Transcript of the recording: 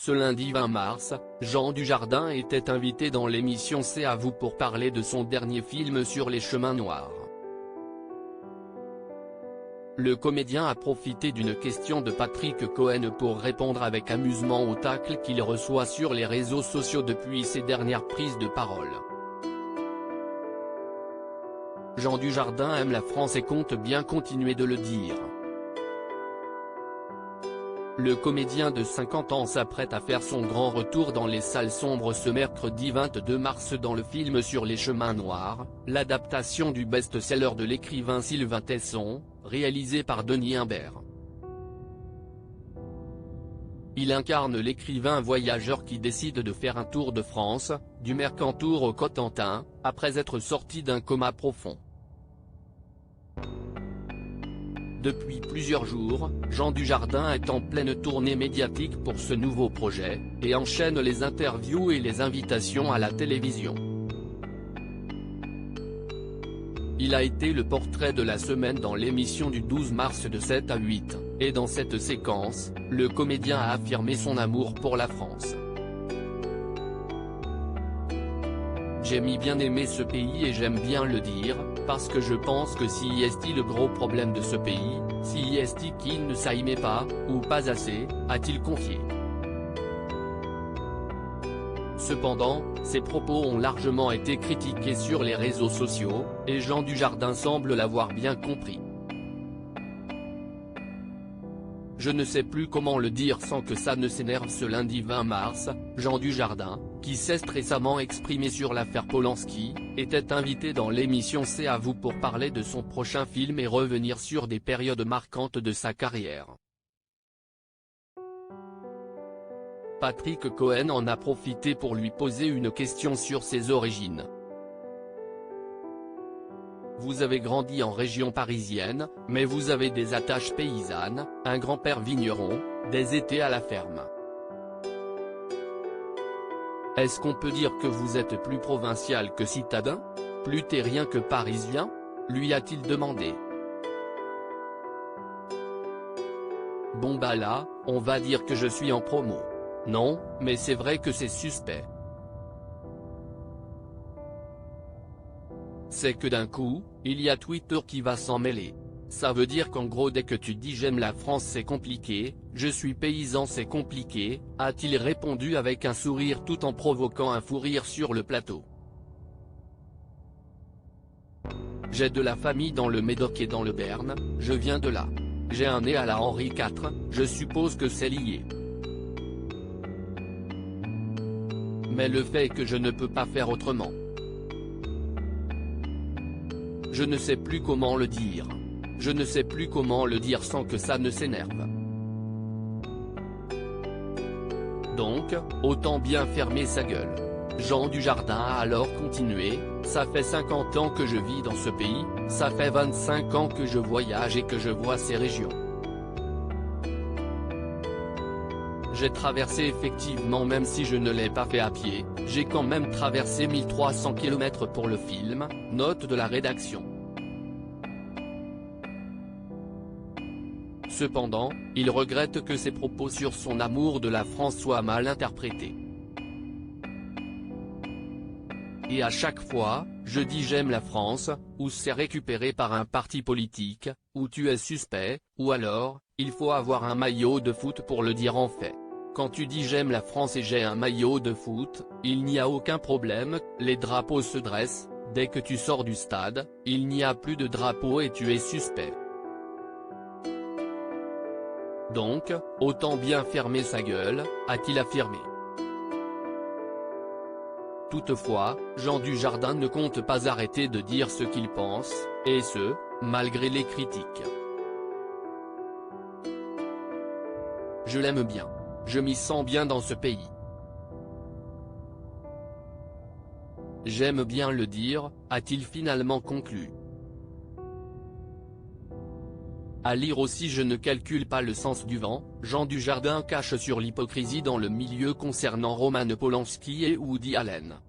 Ce lundi 20 mars, Jean Dujardin était invité dans l'émission C'est à vous pour parler de son dernier film sur les chemins noirs. Le comédien a profité d'une question de Patrick Cohen pour répondre avec amusement aux tacles qu'il reçoit sur les réseaux sociaux depuis ses dernières prises de parole. Jean Dujardin aime la France et compte bien continuer de le dire. Le comédien de 50 ans s'apprête à faire son grand retour dans les salles sombres ce mercredi 22 mars dans le film Sur les chemins noirs, l'adaptation du best-seller de l'écrivain Sylvain Tesson, réalisé par Denis Imbert. Il incarne l'écrivain voyageur qui décide de faire un tour de France, du Mercantour au Cotentin, après être sorti d'un coma profond. Depuis plusieurs jours, Jean Dujardin est en pleine tournée médiatique pour ce nouveau projet, et enchaîne les interviews et les invitations à la télévision. Il a été le portrait de la semaine dans l'émission du 12 mars de 7 à 8, et dans cette séquence, le comédien a affirmé son amour pour la France. J'ai bien aimé ce pays et j'aime bien le dire, parce que je pense que si est le gros problème de ce pays, si est qu'il ne s'aimait pas, ou pas assez, a-t-il confié. Cependant, ces propos ont largement été critiqués sur les réseaux sociaux, et Jean Dujardin semble l'avoir bien compris. Je ne sais plus comment le dire sans que ça ne s'énerve. Ce lundi 20 mars, Jean Dujardin, qui s'est récemment exprimé sur l'affaire Polanski, était invité dans l'émission C'est à vous pour parler de son prochain film et revenir sur des périodes marquantes de sa carrière. Patrick Cohen en a profité pour lui poser une question sur ses origines. Vous avez grandi en région parisienne, mais vous avez des attaches paysannes, un grand-père vigneron, des étés à la ferme. Est-ce qu'on peut dire que vous êtes plus provincial que citadin? Plus terrien que parisien? Lui a-t-il demandé. Bon bah là, on va dire que je suis en promo. Non, mais c'est vrai que c'est suspect. C'est que d'un coup, il y a Twitter qui va s'en mêler. Ça veut dire qu'en gros dès que tu dis j'aime la France c'est compliqué, je suis paysan c'est compliqué, a-t-il répondu avec un sourire tout en provoquant un fou rire sur le plateau. J'ai de la famille dans le Médoc et dans le Béarn, je viens de là. J'ai un nez à la Henri IV, je suppose que c'est lié. Mais le fait est que je ne peux pas faire autrement. Je ne sais plus comment le dire. Je ne sais plus comment le dire sans que ça ne s'énerve. Donc, autant bien fermer sa gueule. Jean Dujardin a alors continué, ça fait 50 ans que je vis dans ce pays, ça fait 25 ans que je voyage et que je vois ces régions. J'ai traversé effectivement, même si je ne l'ai pas fait à pied, j'ai quand même traversé 1300 km pour le film, note de la rédaction. Cependant, il regrette que ses propos sur son amour de la France soient mal interprétés. Et à chaque fois, je dis j'aime la France, ou c'est récupéré par un parti politique, ou tu es suspect, ou alors, il faut avoir un maillot de foot pour le dire en fait. Quand tu dis j'aime la France et j'ai un maillot de foot, il n'y a aucun problème, les drapeaux se dressent, dès que tu sors du stade, il n'y a plus de drapeau et tu es suspect. Donc, autant bien fermer sa gueule, a-t-il affirmé. Toutefois, Jean Dujardin ne compte pas arrêter de dire ce qu'il pense, et ce, malgré les critiques. Je l'aime bien. Je m'y sens bien dans ce pays. J'aime bien le dire, a-t-il finalement conclu. À lire aussi Je ne calcule pas le sens du vent, Jean Dujardin cache sur l'hypocrisie dans le milieu concernant Roman Polanski et Woody Allen.